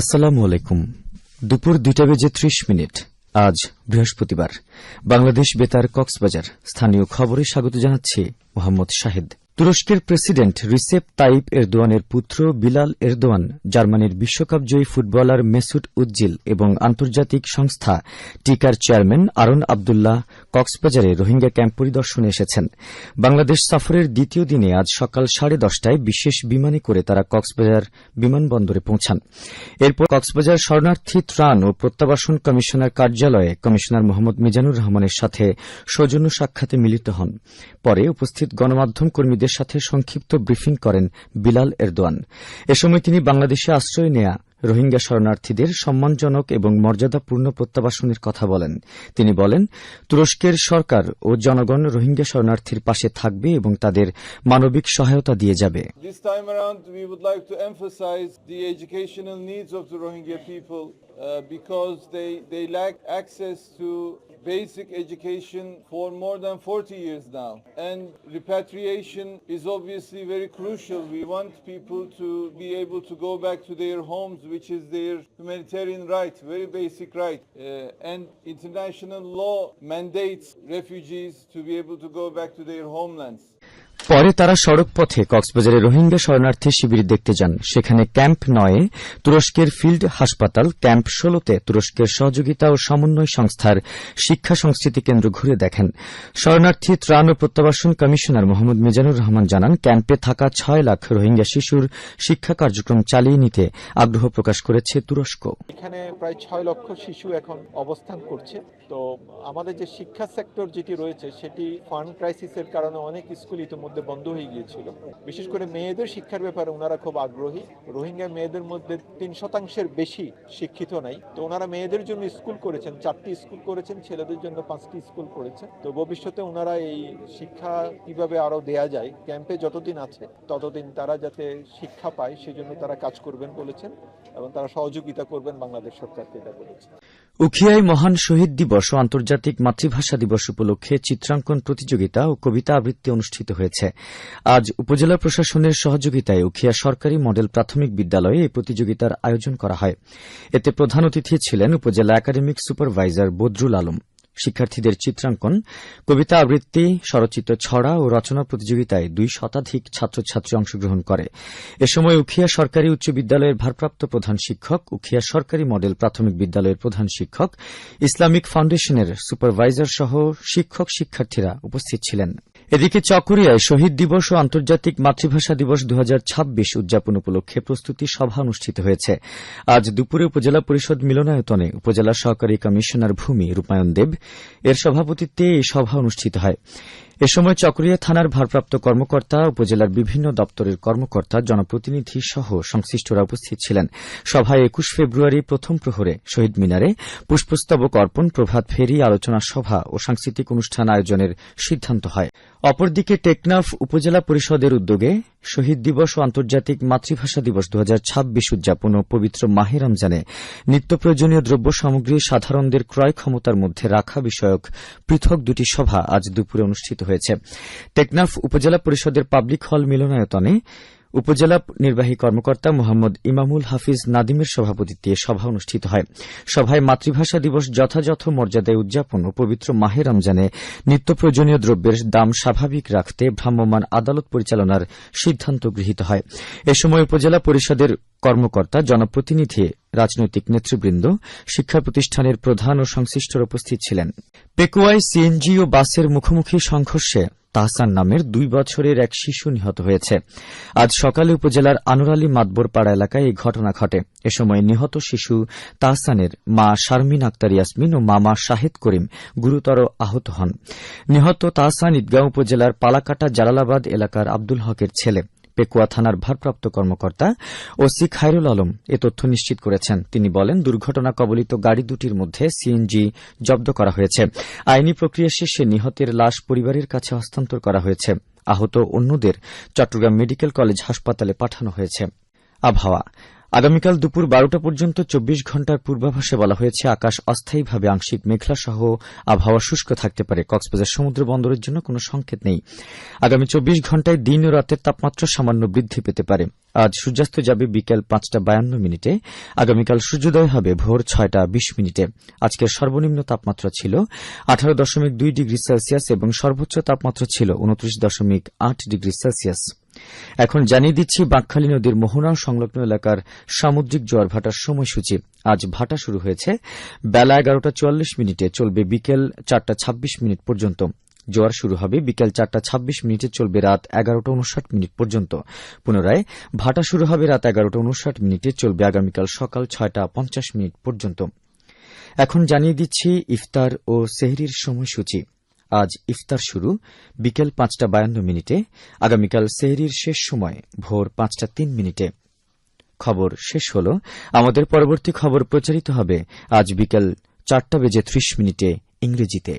আসসালামু আলাইকুম। দুপুর 2:30 আজ বৃহস্পতিবার। বাংলাদেশ বেতার কক্সবাজার স্থানীয় খবরে স্বাগত জানাচ্ছি মোহাম্মদ শাহিদ। তুরস্কের প্রেসিডেন্ট রিসেপ তাইপ এরদোয়ানের পুত্র বিলাল এরদোয়ান, জার্মানির বিশ্বকাপজয়ী ফুটবলার মেসুট উজ্জিল এবং আন্তর্জাতিক সংস্থা টিকার চেয়ারম্যান আরন আবদুল্লাহ কক্সবাজারে রোহিঙ্গা ক্যাম্প পরিদর্শনে এসেছেন। বাংলাদেশ সফরের দ্বিতীয় দিনে আজ সকাল 10:30টায় বিশেষ বিমানে করে তারা কক্সবাজার বিমানবন্দরে পৌঁছান। এরপর কক্সবাজার শরণার্থী ত্রাণ ও প্রত্যাবাসন কমিশনার কার্যালয়ে কমিশনার মোহাম্মদ মিজানুর রহমানের সাথে সৌজন্য সাক্ষাতে মিলিত হন। পরে উপস্থিত গণমাধ্যম কর্মীদের সাথে সংক্ষিপ্ত ব্রিফিং করেন বিলাল এরদোয়ান। এ সময় তিনি বাংলাদেশে আশ্রয় নেয়া রোহিঙ্গা শরণার্থীদের সম্মানজনক এবং মর্যাদাপূর্ণ প্রত্যাবাসনের কথা বলেন। তিনি বলেন, তুরস্কের সরকার ও জনগণ রোহিঙ্গা শরণার্থীর পাশে থাকবে এবং তাদের মানবিক সহায়তা দিয়ে যাবে। This time around we would like to emphasize the educational needs of the Rohingya people because they lack access to basic education for more than 40 years now, and repatriation is obviously very crucial. We want people to be able to go back to their homes, which is their humanitarian right, very basic right, and international law mandates refugees to be able to go back to their homelands. পরে তারা সড়ক পথে কক্সবাজারে রোহিঙ্গা শরণার্থী শিবির দেখতে যান। সেখানে camp 9-এ তুরস্কের ফিল্ড হাসপাতাল, ক্যাম্প 16-তে তুরস্কের সহযোগিতা ও সমন্বয় সংস্থার শিক্ষা সংস্কৃতি কেন্দ্র ঘুরে দেখেন। শরণার্থী ত্রাণ ও প্রত্যাবাসন কমিশনার মোহাম্মদ মিজানুর রহমান জানান, ক্যাম্পে থাকা 6 লাখ রোহিঙ্গা শিশুর শিক্ষা কার্যক্রম চালিয়ে নিতে আগ্রহ প্রকাশ করেছে তুরস্ক। এখানে প্রায় 6 লক্ষ শিশু এখন অবস্থান করছে। তো আমাদের যে শিক্ষা সেক্টর যেটি রয়েছে সেটি ফান্ড ক্রাইসিসের কারণে অনেক স্কুল ইতিমধ্যে বন্ধ হয়ে গিয়েছিল। বিশেষ করে মেয়েদের শিক্ষার ব্যাপারে ওনারা খুব আগ্রহী। রোহিঙ্গা মেয়েদের মধ্যে 3% বেশি শিক্ষিত নাই। তো ওনারা মেয়েদের জন্য স্কুল করেছেন, 4টি স্কুল করেছেন, ছেলেদের জন্য 5টি স্কুল করেছেন। তো ভবিষ্যতে ওনারা এই শিক্ষা কিভাবে আরো দেয়া যায়, ক্যাম্পে যতদিন আছে ততদিন তারা যাতে শিক্ষা পায় সেজন্য তারা কাজ করবেন বলেছেন এবং তারা সহযোগিতা করবেন বাংলাদেশ সরকারকে, এটা বলেছেন। উখিয়ায় মহান শহীদ দিবস ও আন্তর্জাতিক মাতৃভাষা দিবস উপলক্ষে চিত্রাঙ্কন প্রতিযোগিতা ও কবিতা আবৃত্তি অনুষ্ঠিত হয়েছে। আজ উপজেলা প্রশাসনের সহযোগিতায় উখিয়া সরকারি মডেল প্রাথমিক বিদ্যালয়ে এই প্রতিযোগিতার আয়োজন করা হয়। এতে প্রধান অতিথি ছিলেন উপজেলা একাডেমিক সুপারভাইজার বদরুল আলম। শিক্ষার্থীদের চিত্রাঙ্কন, কবিতা আবৃত্তি, স্বরচিত ছড়া ও রচনা প্রতিযোগিতায় 2 শতাধিক ছাত্রছাত্রী অংশগ্রহণ করে। এ সময় উখিয়া সরকারি উচ্চ বিদ্যালয়ের ভারপ্রাপ্ত প্রধান শিক্ষক, উখিয়া সরকারি মডেল প্রাথমিক বিদ্যালয়ের প্রধান শিক্ষক, ইসলামিক ফাউন্ডেশনের সুপারভাইজার সহ শিক্ষক শিক্ষার্থীরা উপস্থিত ছিলেন। এদিকে চকরিয়ায় শহীদ দিবস ও আন্তর্জাতিক মাতৃভাষা দিবস 2026 উদযাপন উপলক্ষে প্রস্তুতি সভা অনুষ্ঠিত হয়েছে। আজ দুপুরে উপজেলা পরিষদ মিলনায়তনে উপজেলা সহকারী কমিশনার ভূমি রূপায়ণ দেব এর সভাপতিত্বে এই সভা অনুষ্ঠিত হয়। এ সময় চকরিয়া থানার ভারপ্রাপ্ত কর্মকর্তা, উপজেলার বিভিন্ন দপ্তরের কর্মকর্তা, জনপ্রতিনিধি সহ সংশ্লিষ্টরা উপস্থিত ছিলেন। সভায় 21 ফেব্রুয়ারি প্রথম প্রহরে শহীদ মিনারে পুষ্পস্তবক অর্পণ, প্রভাত ফেরি, আলোচনা সভা ও সাংস্কৃতিক অনুষ্ঠান আয়োজনের সিদ্ধান্ত হয়। অপরদিকে টেকনাফ উপজেলা পরিষদের উদ্যোগে শহীদ দিবস ও আন্তর্জাতিক মাতৃভাষা দিবস 2026 উদযাপন ও পবিত্র মাহে রমজানে নিত্য প্রয়োজনীয় দ্রব্য সামগ্রী সাধারণদের ক্রয় ক্ষমতার মধ্যে রাখা বিষয়ক পৃথক 2টি সভা আজ দুপুরে অনুষ্ঠিত হয়েছে। টেকনাফ উপজেলা পরিষদের পাবলিক হল মিলনায়তনে উপজেলা নির্বাহী কর্মকর্তা মোহাম্মদ ইমামুল হাফিজ নাদিমের সভাপতিত্বে সভা অনুষ্ঠিত হয়। সভায় মাতৃভাষা দিবস যথাযথ মর্যাদায় উদযাপন ও পবিত্র মাহে রমজানে নিত্য প্রয়োজনীয় দ্রব্যের দাম স্বাভাবিক রাখতে ভ্রাম্যমাণ আদালত পরিচালনার সিদ্ধান্ত গৃহীত হয়। এ সময় উপজেলা পরিষদের কর্মকর্তা, জনপ্রতিনিধি, রাজনৈতিক নেতৃবৃন্দ, শিক্ষা প্রতিষ্ঠানের প্রধান ও সংশ্লিষ্টরা উপস্থিত ছিলেন। পেকুয়ায় সিএনজি ও বাসের মুখোমুখি সংঘর্ষে তাহসান নামের 2 বছরের এক শিশু নিহত হয়েছে। আজ সকালে উপজেলার আনোয়ারালী মাতবরপাড়া এলাকায় এই ঘটনা ঘটে। এ সময় নিহত শিশু তাহসানের মা শারমিন আক্তার ইয়াসমিন ও মামা শাহেদ করিম গুরুতর আহত হন। নিহত তাহসান ঈদগাঁও উপজেলার পালাকাটা জালালাবাদ এলাকার আব্দুল হকের ছেলে। পেকুয়া থানার ভারপ্রাপ্ত কর্মকর্তা ওসি খায়রুল আলম এ তথ্য নিশ্চিত করেছেন। তিনি বলেন, দুর্ঘটনা কবলিত গাড়ি দুটির মধ্যে সিএনজি জব্দ করা হয়েছে। আইনি প্রক্রিয়া শেষে নিহতের লাশ পরিবারের কাছে হস্তান্তর করা হয়েছে। আহত অন্যদের চট্টগ্রাম মেডিকেল কলেজ হাসপাতালে পাঠানো হয়েছে। আবহাওয়া আগামীকাল দুপুর 12টা পর্যন্ত 24 ঘণ্টার পূর্বাভাসে বলা হয়েছে আকাশ অস্থায়ীভাবে আংশিক মেঘলা সহ আবহাওয়া শুষ্ক থাকতে পারে। কক্সবাজার সমুদ্র বন্দরের জন্য কোনো সংকেত নেই। আগামী 24 ঘণ্টায় দিন ও রাতের তাপমাত্রা সামান্য বৃদ্ধি পেতে পারে। আজ সূর্যাস্ত যাবে বিকেল 5:52। আগামীকাল সূর্যোদয় হবে ভোর 6:20। আজকের সর্বনিম্ন তাপমাত্রা ছিল 18.2 ডিগ্রি সেলসিয়াস এবং সর্বোচ্চ তাপমাত্রা ছিল 29.8 ডিগ্রি সেলসিয়াস। এখন জানিয়ে দিচ্ছি বাঁকখালী নদীর মোহনা সংলগ্ন এলাকার সামুদ্রিক জোয়ার ভাটার সময়সূচি। আজ ভাটা শুরু হয়েছে বেলা 11:44, চলবে বিকেল 4:26 পর্যন্ত। জোয়ার শুরু হবে বিকেল 4:26, চলবে রাত 11:59 পর্যন্ত। পুনরায় ভাটা শুরু হবে রাত 11:59, চলবে আগামীকাল সকাল 6:50 পর্যন্ত। এখন জানিয়ে দিচ্ছি ইফতার ও সেহরির সময়সূচি। আজ ইফতার শুরু বিকেল 5:52। আগামীকাল সেহরির শেষ সময় ভোর 5:03। খবর শেষ হল। আমাদের পরবর্তী খবর প্রচারিত হবে আজ বিকেল 4:30 ইংরেজিতে।